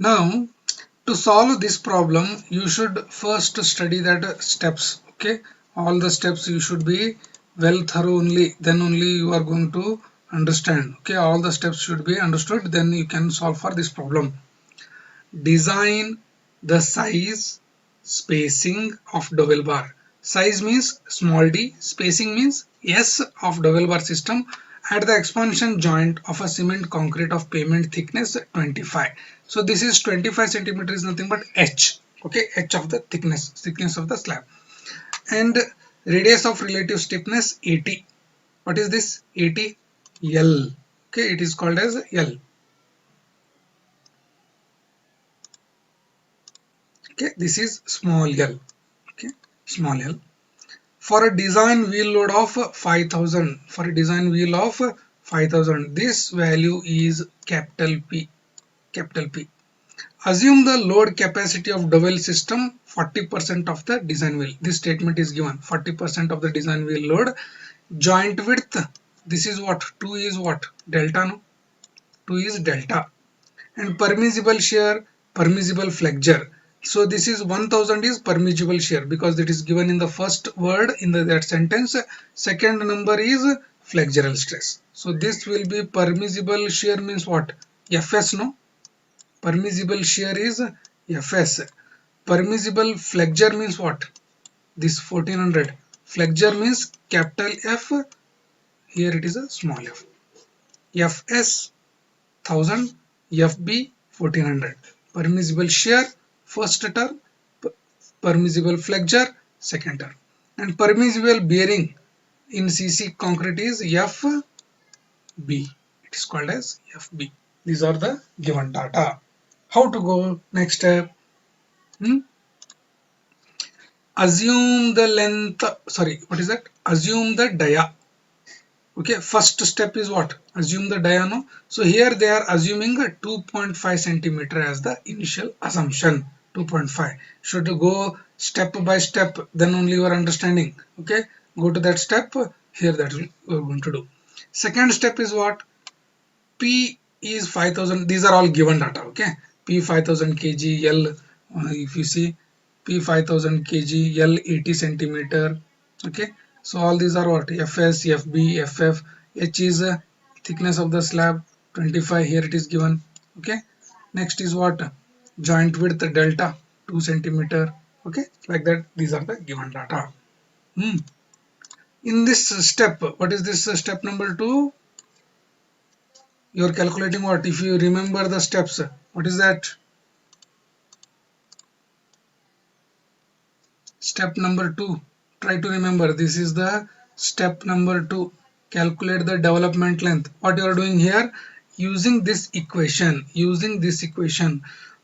Now, to solve this problem, you should first study that steps. Okay, all the steps you should be well thorough only. Then only you are going to understand. Okay, all the steps should be understood. Then you can solve for this problem. Design the size, spacing of dowel bar. Size means small d, spacing means S of dowel bar system at the expansion joint of a cement concrete of pavement thickness 25. So this is 25 centimeter is nothing but H. Okay, H of the thickness of the slab. And radius of relative stiffness 80. What is this? 80 L. Okay, it is called as L. Okay, this is small L. Okay, small L. For a design wheel load of 5000, for a design wheel of 5000, this value is capital P. Capital P. Assume the load capacity of dowel system 40% of the design wheel. This statement is given. 40% of the design wheel load. Joint width. This is what? 2 is what? Delta. No? 2 is delta. And permissible shear, permissible flexure. So this is 1000 is permissible shear because it is given in the first word in that sentence. Second number is flexural stress. So this will be permissible shear means what? Fs, no? Permissible shear is Fs. Permissible flexure means what? This 1400. Flexure means capital F. Here it is a small f. Fs 1000, Fb 1400. Permissible shear first term, permissible flexure second term, and permissible bearing in CC concrete is Fb. It is called as Fb. These are the given data. How to go next step? Assume the length. Sorry, what is that? Assume the dia. Okay, first step is what? Assume the dia, no? So here they are assuming a 2.5 centimeter as the initial assumption. 2.5. Should go step by step, then only you are understanding. Okay, go to that step. Here that we are going to do. Second step is what? P is 5000. These are all given data. Okay, P 5000 kg, L. If you see P 5000 kg, L 80 centimeter. Okay, so all these are what? Fs, Fb, Ff. H is thickness of the slab 25. Here it is given. Okay, next is what? Joint width delta 2 centimeter. Okay, like that. These are the given data. In this step, what is this step number 2? You are calculating what? If you remember the steps, what is that? Step number 2. Try to remember. This is the step number 2. Calculate the development length. What you are doing here? Using this equation.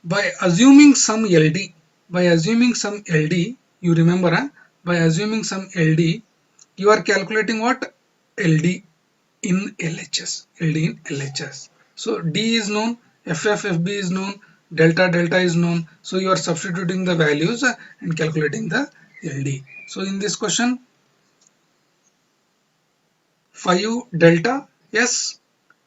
By assuming some LD. By assuming some LD. You remember, huh? By assuming some LD, you are calculating what? LD in LHS. LD in LHS. So D is known, FF, FB is known, delta is known. So you are substituting the values and calculating the LD. So in this question, 5 delta, yes,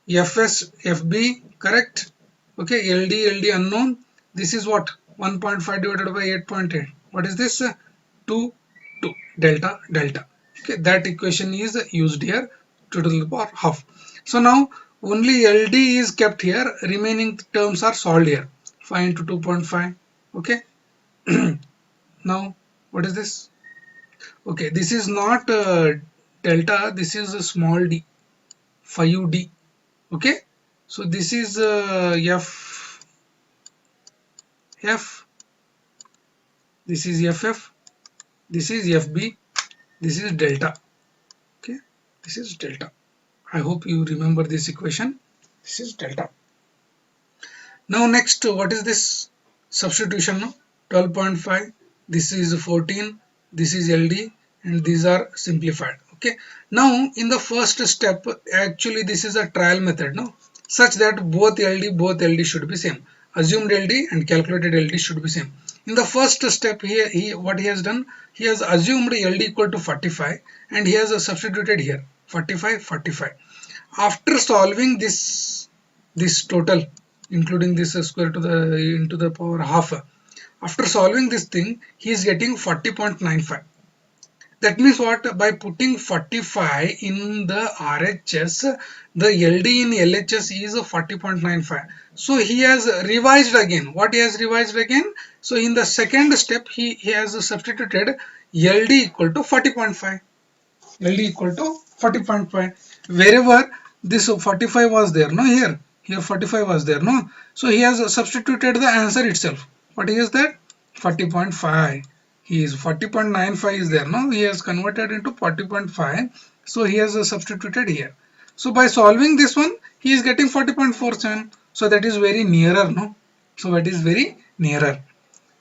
FS, FB, correct. Okay, LD unknown. This is what? 1.5 divided by 8.8. What is this? 2, delta. Okay, that equation is used here to the power half. So now only LD is kept here. Remaining terms are solved here. 5 into 2.5. Okay. Now what is this? Okay, this is not delta. This is a small d. 5d. Okay. So this is F. This is FF. This is FB. This is delta. Okay. This is delta. I hope you remember this equation. This is delta. Now next, what is this substitution? No? 12.5. This is 14. This is LD, and these are simplified. Okay. Now in the first step, actually this is a trial method, no? Such that both LD should be same. Assumed LD and calculated LD should be same. In the first step here, what he has done, he has assumed LD equal to 45 and he has substituted here 45. After solving this total, including this square to the into the power half. After solving this thing, he is getting 40.95. That means what? By putting 45 in the RHS, the LD in LHS is 40.95. So he has revised again. What he has revised again? So in the second step, he has substituted LD equal to 40.5. LD equal to 40.5. Wherever this 45 was there, no, here 45 was there, no. So he has substituted the answer itself. What is that? 40.5. He is 40.95 is there, no. He has converted into 40.5. So he has substituted here. So by solving this one, he is getting 40.47. So that is very nearer, no. So that is very nearer.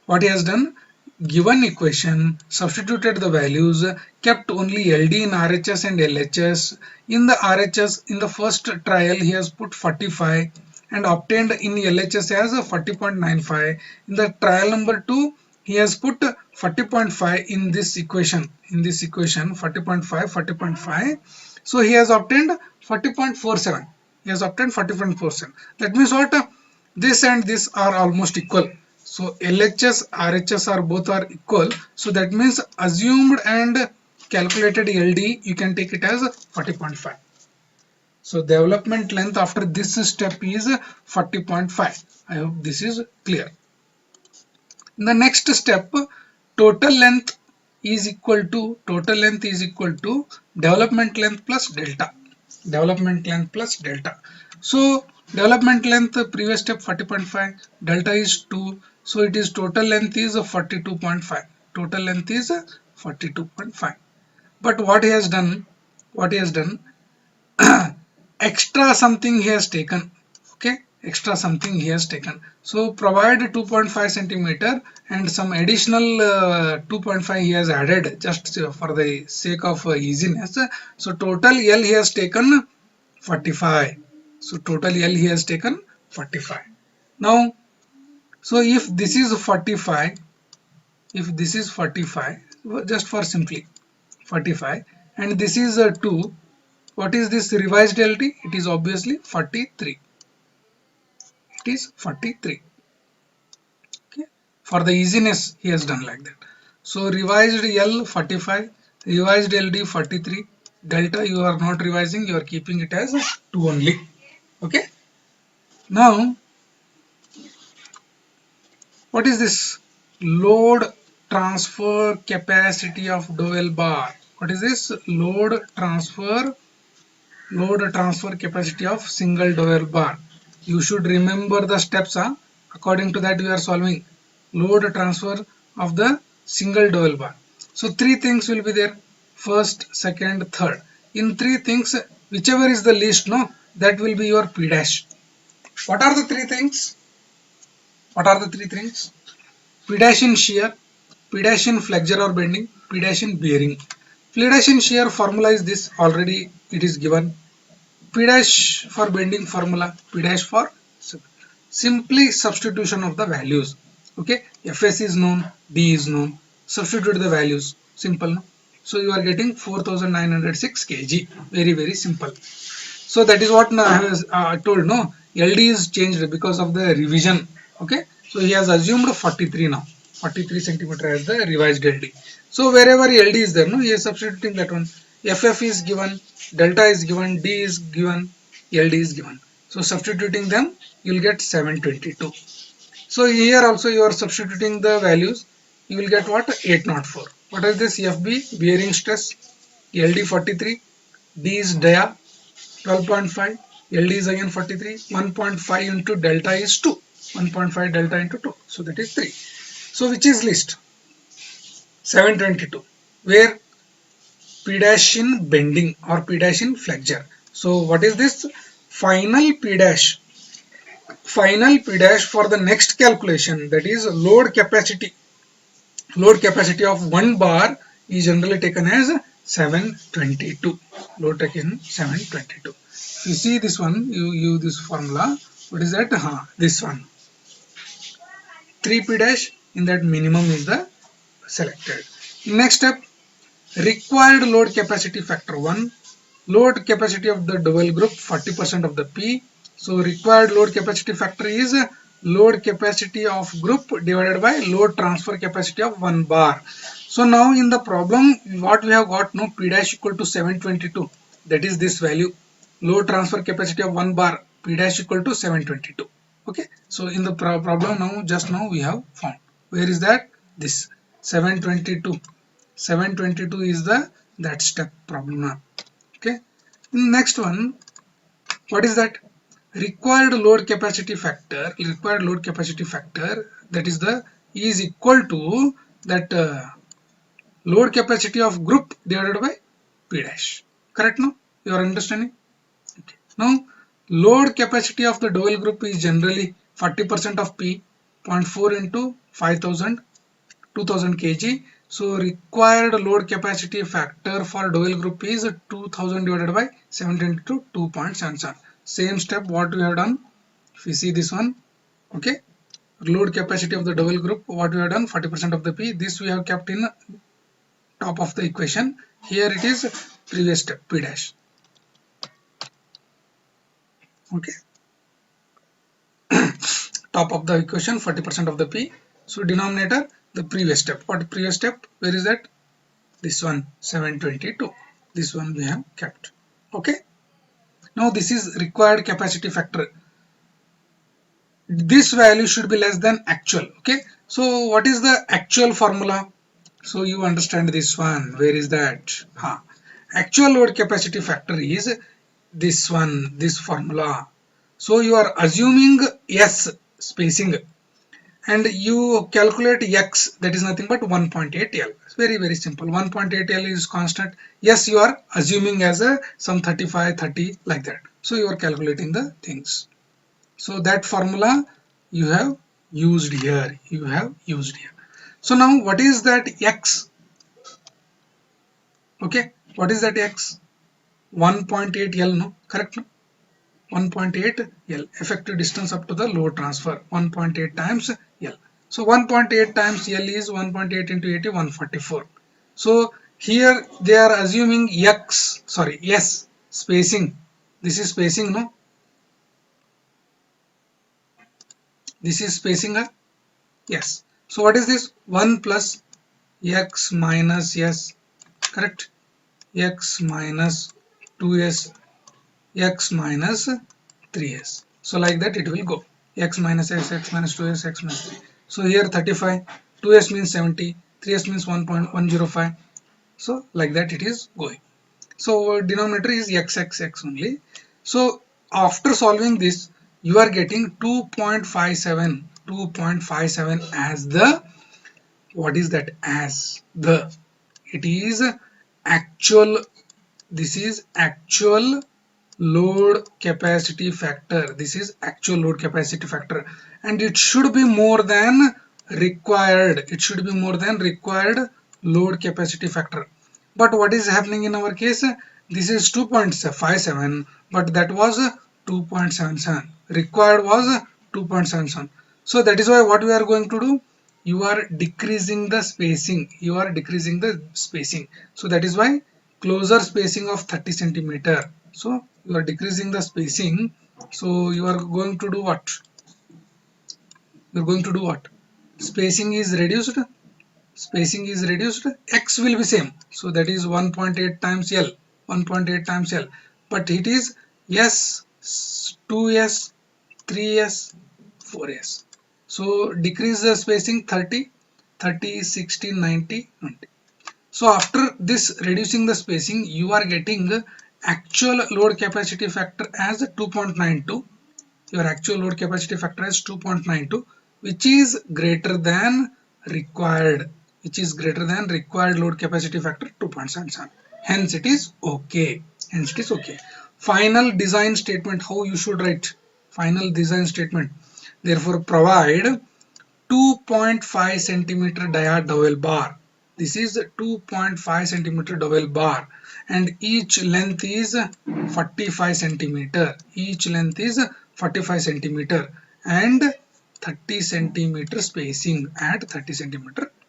What he has done? Given equation, substituted the values, kept only LD in RHS and LHS. In the RHS, in the first trial, he has put 45 and obtained in LHS as 40.95. In the trial number 2, he has put 40.5 in this equation. In this equation, 40.5, 40.5. So he has obtained 40.47. He has obtained 40.47. That means what? This and this are almost equal. So LHS, RHS are both are equal. So that means assumed and calculated LD, you can take it as 40.5. So development length after this step is 40.5. I hope this is clear. In the next step, total length is equal to development length plus delta. Development length plus delta. So development length previous step 40.5, delta is 2, so it is total length is 42.5. Total length is 42.5. But what he has done, extra something he has taken. Okay, extra something he has taken. So provide 2.5 centimeter and some additional 2.5 he has added just for the sake of easiness. So total L he has taken 45. So total L he has taken 45. Now, so if this is 45, just for simply 45, and this is 2, what is this revised LT? It is obviously 43. It is 43. Okay. For the easiness, he has done like that. So revised L 45, revised LD 43. Delta you are not revising, you are keeping it as 2 only. Okay. Now, what is this? Load transfer capacity of dowel bar. What is this? Load transfer capacity of single dowel bar. You should remember the steps. According to that, we are solving load transfer of the single dowel bar. So three things will be there: first, second, third. In three things, whichever is the least, no, that will be your P dash. What are the three things? P dash in shear, P dash in flexure or bending, P dash in bearing. P dash in shear formula is this, already it is given. P dash for bending formula, P dash for simply substitution of the values. Okay, Fs is known, D is known, substitute the values, simple, no? So you are getting 4906 kg, very simple. So that is what I have told, no, LD is changed because of the revision. Okay, so he has assumed 43 now, 43 centimeter as the revised LD. So wherever LD is there, no, he is substituting that one. FF is given, delta is given, D is given, LD is given. So substituting them, you will get 722. So here also you are substituting the values, you will get what? 804. What is this? FB bearing stress, LD 43, D is dia 12.5, LD is again 43, 1.5 into delta is 2, 1.5 delta into 2, so that is 3. So which is least? 722, where P dash in bending or P dash in flexure. So what is this? Final P dash for the next calculation, that is load capacity of one bar is generally taken as 722. Load taken 722. You see this one, you use this formula. What is that? This one. 3 P dash, in that minimum is the selected. Next step, required load capacity factor 1. Load capacity of the dowel group 40% of the P. So required load capacity factor is load capacity of group divided by load transfer capacity of 1 bar. So now in the problem what we have got, no, P dash equal to 722, that is this value, load transfer capacity of 1 bar, P dash equal to 722. Okay, so in the problem now, just now we have found, where is that, this 722. 722 is the that step problem now. Okay, next one, what is that, required load capacity factor, that is the is equal to that load capacity of group divided by P dash. Correct now? You are understanding? Okay. Now load capacity of the dual group is generally 40% of P, zero point 0.4 into 5000, 2000 kg. So required load capacity factor for dual group is 2000 divided by 7 to 2.77. Same step what we have done. If you see this one, okay, load capacity of the dual group, what we have done, 40% of the P, this we have kept in top of the equation. Here it is previous step, P dash. Okay, top of the equation, 40% of the P. So denominator, the previous step. What previous step? Where is that? This one, 722. This one we have kept. Okay. Now this is required capacity factor. This value should be less than actual. Okay. So what is the actual formula? So you understand this one. Where is that? Actual load capacity factor is this one, this formula. So you are assuming S spacing and you calculate X, that is nothing but 1.8 L. It's very simple. 1.8 L is constant. Yes, you are assuming as a some 35, 30 like that. So you are calculating the things. So that formula you have used here. So now what is that X? Okay, what is that X? 1.8 L, no? Correct, no? 1.8 L, effective distance up to the load transfer, 1.8 times L. So 1.8 times L is 1.8 into 80, 144. So here they are assuming S spacing. This is spacing, no? This is spacing, yes. So what is this? 1 plus X minus S, correct? X minus 2S, X minus 3S. So like that it will go. X minus S, X minus 2S, X minus 3. So here 35, 2S means 70, 3S means 1.105. So like that it is going. So denominator is X only. So after solving this, you are getting 2.57 as the, what is that, as the, it is actual, this is actual load capacity factor. This is actual load capacity factor, and it should be more than required. It should be more than required load capacity factor. But what is happening in our case? This is 2.57, but that was 2.77. Required was 2.77. So that is why what we are going to do, you are decreasing the spacing. So that is why closer spacing of 30 centimeter. So you are decreasing the spacing. So you are going to do what? Spacing is reduced. X will be same. So that is 1.8 times L. 1.8 times L. But it is S, 2S, 3S, 4S. So decrease the spacing 30, 60, 90, 90. So after this reducing the spacing, you are getting actual load capacity factor as 2.92. Your actual load capacity factor is 2.92, which is greater than required. Load capacity factor 2.77. Hence it is okay. Final design statement. How you should write? Final design statement. Therefore, provide 2.5 centimeter dia dowel bar. This is 2.5 centimeter dowel bar, and each length is 45 centimeter. And 30 centimeter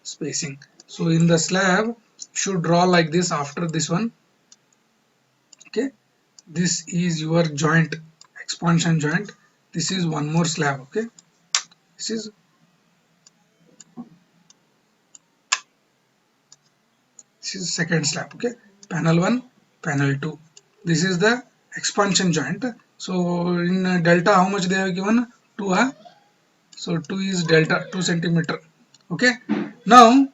spacing. So in the slab should draw like this after this one. Okay, this is your joint expansion joint. This is one more slab. Okay, this is second slab. Okay, panel 1, panel 2. This is the expansion joint. So in delta, how much they have given? 2. So 2 is delta, 2 centimeter. Okay, now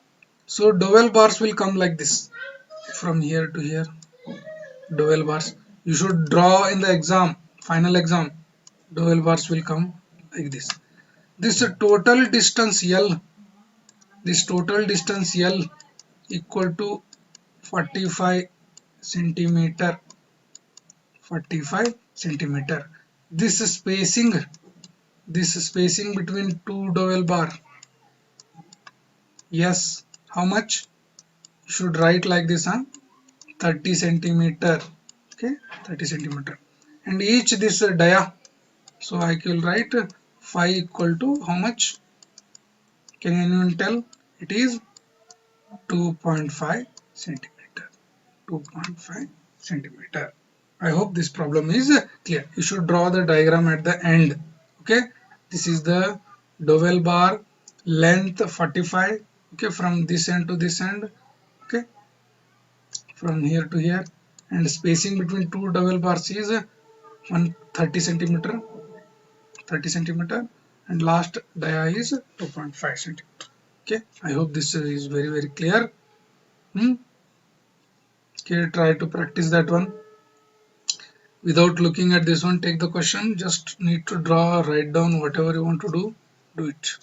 so dowel bars will come like this from here to here. Dowel bars you should draw in the exam, final exam. Dowel bars will come like this. This total distance L, this total distance L equal to 45 centimeter, 45 centimeter. This spacing, between two dowel bar, yes, how much? You should write like this, 30 centimeter. Okay, 30 centimeter. And each this dia, so I will write phi equal to how much? Can anyone tell? It is 2.5 centimeter. 2.5 centimeter. I hope this problem is clear. You should draw the diagram at the end. Okay, this is the dowel bar length 45. Okay, from this end to this end. Okay, from here to here, and spacing between two dowel bars is 130 centimeter. 30 centimeter, and last dia is 2.5 centimeter. Okay, I hope this is very clear. Okay, try to practice that one without looking at this one. Take the question, just need to draw, write down whatever you want to do it.